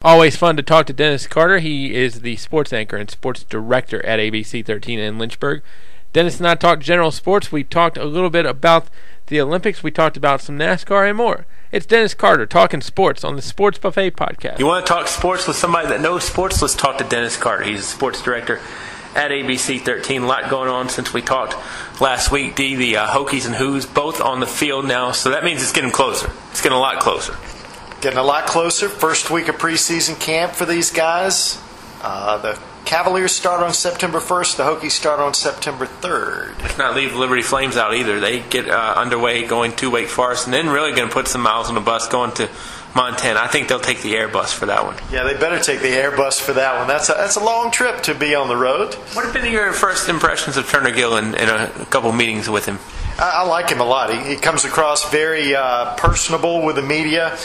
Always fun to talk to Dennis Carter. He is the sports anchor and sports director at ABC 13 in Lynchburg. Dennis and I talked general sports. We talked a little bit about the Olympics. We talked about some NASCAR and more. It's Dennis Carter talking sports on the Sports Buffet podcast. You want to talk sports with somebody that knows sports? Let's talk to Dennis Carter. He's the sports director at ABC 13. A lot going on since we talked last week. The Hokies and Who's both on the field now, so that means it's getting closer. It's getting a lot closer. Getting a lot closer. First week of preseason camp for these guys. The Cavaliers start on September 1st. The Hokies start on September 3rd. Let's not leave Liberty Flames out either. They get underway going to Wake Forest and then really going to put some miles on the bus going to Montana. I think they'll take the Airbus for that one. Yeah, they better take the Airbus for that one. That's a long trip to be on the road. What have been your first impressions of Turner Gill in a couple meetings with him? I like him a lot. He comes across very personable with the media.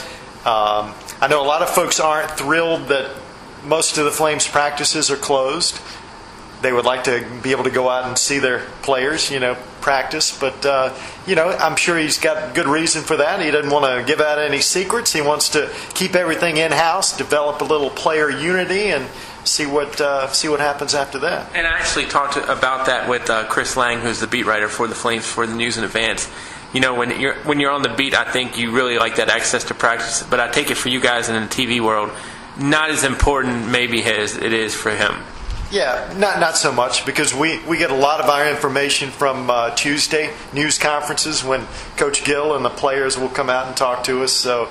I know a lot of folks aren't thrilled that most of the Flames practices are closed. They would like to be able to go out and see their players, practice. But, I'm sure he's got good reason for that. He doesn't want to give out any secrets. He wants to keep everything in-house, develop a little player unity, and see what happens after that. And I actually talked about that with Chris Lang, who's the beat writer for the Flames for the News in Advance. When you're on the beat, I think you really like that access to practice. But I take it for you guys in the TV world, not as important maybe as it is for him. Yeah, not so much, because we get a lot of our information from Tuesday news conferences when Coach Gill and the players will come out and talk to us. So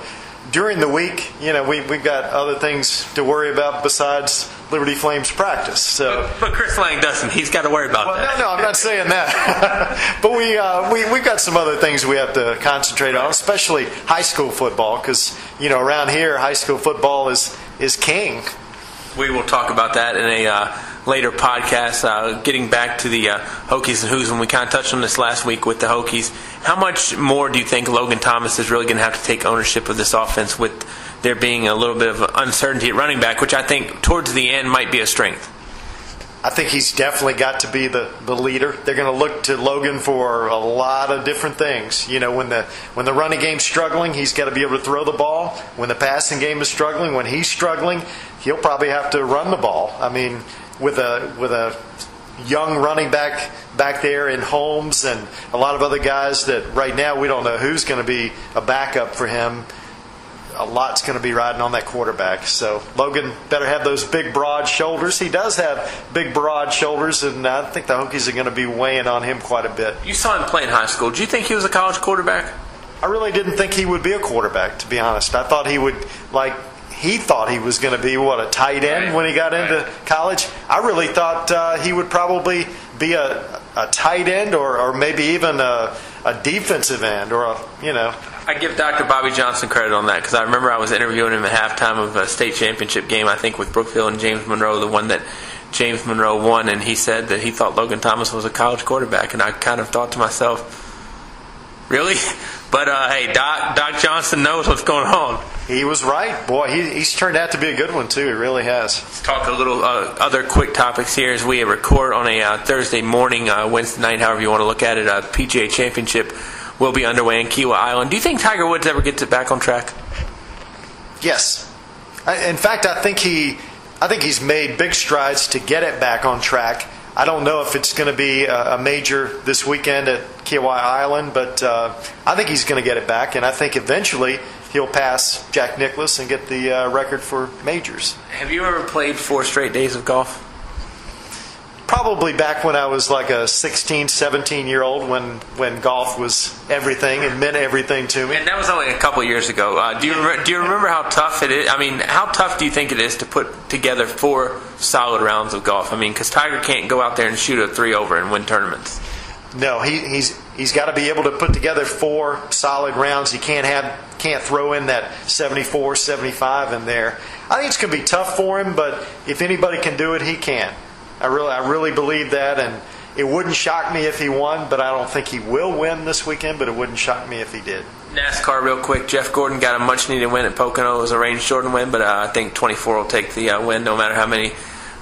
during the week, we've got other things to worry about besides Liberty Flames practice. So, but Chris Lang doesn't. He's got to worry about that. No, I'm not saying that. But we've got some other things we have to concentrate on, especially high school football, because around here high school football is king. We will talk about that in a later podcast. Getting back to the Hokies and Who's, when we kind of touched on this last week with the Hokies, how much more do you think Logan Thomas is really going to have to take ownership of this offense, with there being a little bit of uncertainty at running back, which I think towards the end might be a strength? I think he's definitely got to be the leader. They're going to look to Logan for a lot of different things. When the running game's struggling, he's got to be able to throw the ball. When the passing game is struggling, when he's struggling, he'll probably have to run the ball. I mean, with a young running back there in Holmes and a lot of other guys that right now we don't know who's going to be a backup for him, a lot's going to be riding on that quarterback. So Logan better have those big, broad shoulders. He does have big, broad shoulders, and I think the Hokies are going to be weighing on him quite a bit. You saw him play in high school. Do you think he was a college quarterback? I really didn't think he would be a quarterback, to be honest. I thought he would, he thought he was going to be, a tight end when he got into college. I really thought he would probably be a tight end or maybe even a defensive end or I give Dr. Bobby Johnson credit on that, because I remember I was interviewing him at halftime of a state championship game, I think with Brookfield and James Monroe, the one that James Monroe won, and he said that he thought Logan Thomas was a college quarterback, and I kind of thought to myself, really? But hey, Doc Johnson knows what's going on. He was right. Boy, he's turned out to be a good one, too. He really has. Let's talk a little other quick topics here as we record on a Thursday morning, Wednesday night, however you want to look at it. PGA Championship will be underway in Kiawah Island. Do you think Tiger Woods ever gets it back on track? Yes. In fact, I think he's made big strides to get it back on track. I don't know if it's going to be a major this weekend at Kiawah Island, but I think he's going to get it back, and I think eventually he'll pass Jack Nicklaus and get the record for majors. Have you ever played 4 straight days of golf? Probably back when I was like a 16, 17-year-old when golf was everything and meant everything to me. And that was only a couple years ago. Do you remember how tough it is? I mean, how tough do you think it is to put together 4 solid rounds of golf? I mean, because Tiger can't go out there and shoot a 3-over and win tournaments. No, he's got to be able to put together 4 solid rounds. He can't throw in that 74, 75 in there. I think it's going to be tough for him, but if anybody can do it, he can. I really believe that, and it wouldn't shock me if he won, but I don't think he will win this weekend, but it wouldn't shock me if he did. NASCAR real quick. Jeff Gordon got a much-needed win at Pocono. It was a range-shortened win, but I think 24 will take the win no matter how many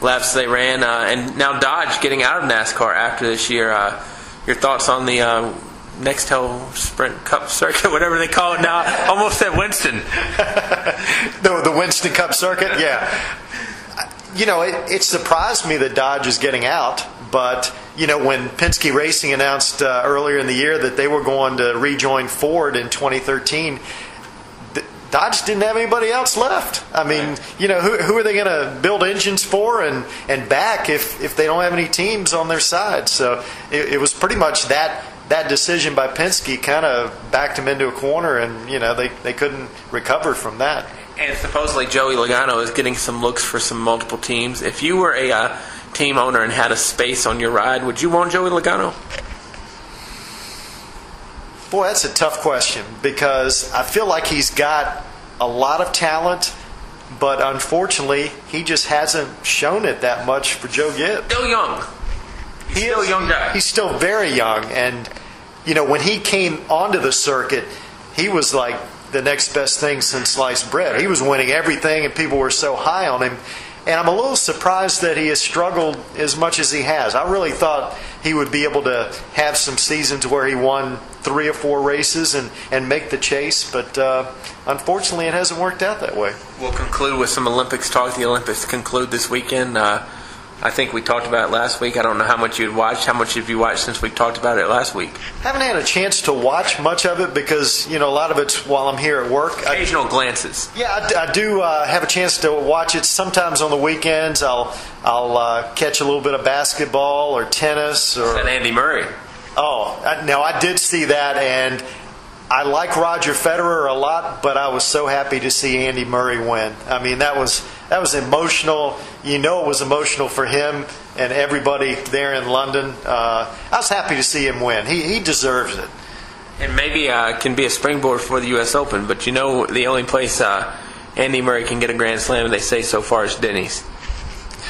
laps they ran. And now Dodge getting out of NASCAR after this year. Your thoughts on the Nextel Sprint Cup Circuit, whatever they call it now. Almost said Winston. The Winston Cup Circuit, yeah. It surprised me that Dodge is getting out, but when Penske Racing announced earlier in the year that they were going to rejoin Ford in 2013, Dodge didn't have anybody else left. I mean, who are they going to build engines for and back if they don't have any teams on their side? So it was pretty much that decision by Penske kind of backed them into a corner, and they couldn't recover from that. And supposedly Joey Logano is getting some looks for some multiple teams. If you were a team owner and had a space on your ride, would you want Joey Logano? Boy, that's a tough question, because I feel like he's got a lot of talent, but unfortunately, he just hasn't shown it that much for Joe Gibbs. Still young. He's still a young guy. He's still very young, and when he came onto the circuit, he was like the next best thing since sliced bread. He was winning everything, and people were so high on him. And I'm a little surprised that he has struggled as much as he has. I really thought he would be able to have some seasons where he won 3 or 4 races and make the chase, but unfortunately it hasn't worked out that way. We'll conclude with some Olympics talk. The Olympics conclude this weekend. I think we talked about it last week. I don't know how much you'd watched. How much have you watched since we talked about it last week? Haven't had a chance to watch much of it because, a lot of it's while I'm here at work. Occasional glances. Yeah, I do have a chance to watch it. Sometimes on the weekends I'll catch a little bit of basketball or tennis. Or And Andy Murray. Oh, now I did see that, and I like Roger Federer a lot, but I was so happy to see Andy Murray win. I mean, that was emotional. It was emotional for him and everybody there in London. I was happy to see him win. He deserves it. And maybe can be a springboard for the U.S. Open, but the only place Andy Murray can get a Grand Slam, they say so far, is Denny's.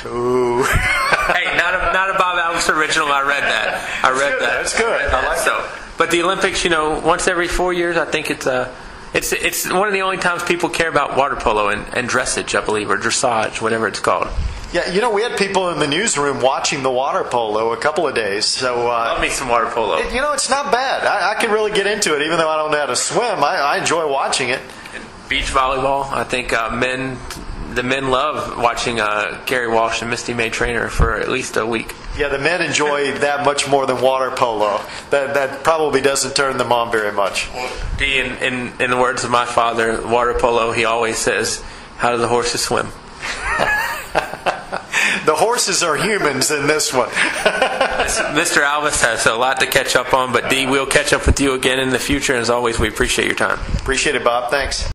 Ooh. Hey, not a Bob Alex original. I read that. That's good. I like that. But the Olympics, once every 4 years, I think it's one of the only times people care about water polo and dressage, I believe, or dressage, whatever it's called. Yeah, we had people in the newsroom watching the water polo a couple of days. So love me some water polo. It's not bad. I can really get into it, even though I don't know how to swim. I enjoy watching it. Beach volleyball. I think the men love watching Gary Walsh and Misty May Trainer for at least a week. Yeah, the men enjoy that much more than water polo. That probably doesn't turn them on very much. D, in the words of my father, water polo, he always says, "How do the horses swim?" The horses are humans in this one. Mr. Alvis has a lot to catch up on, but D, we'll catch up with you again in the future. And as always, we appreciate your time. Appreciate it, Bob. Thanks.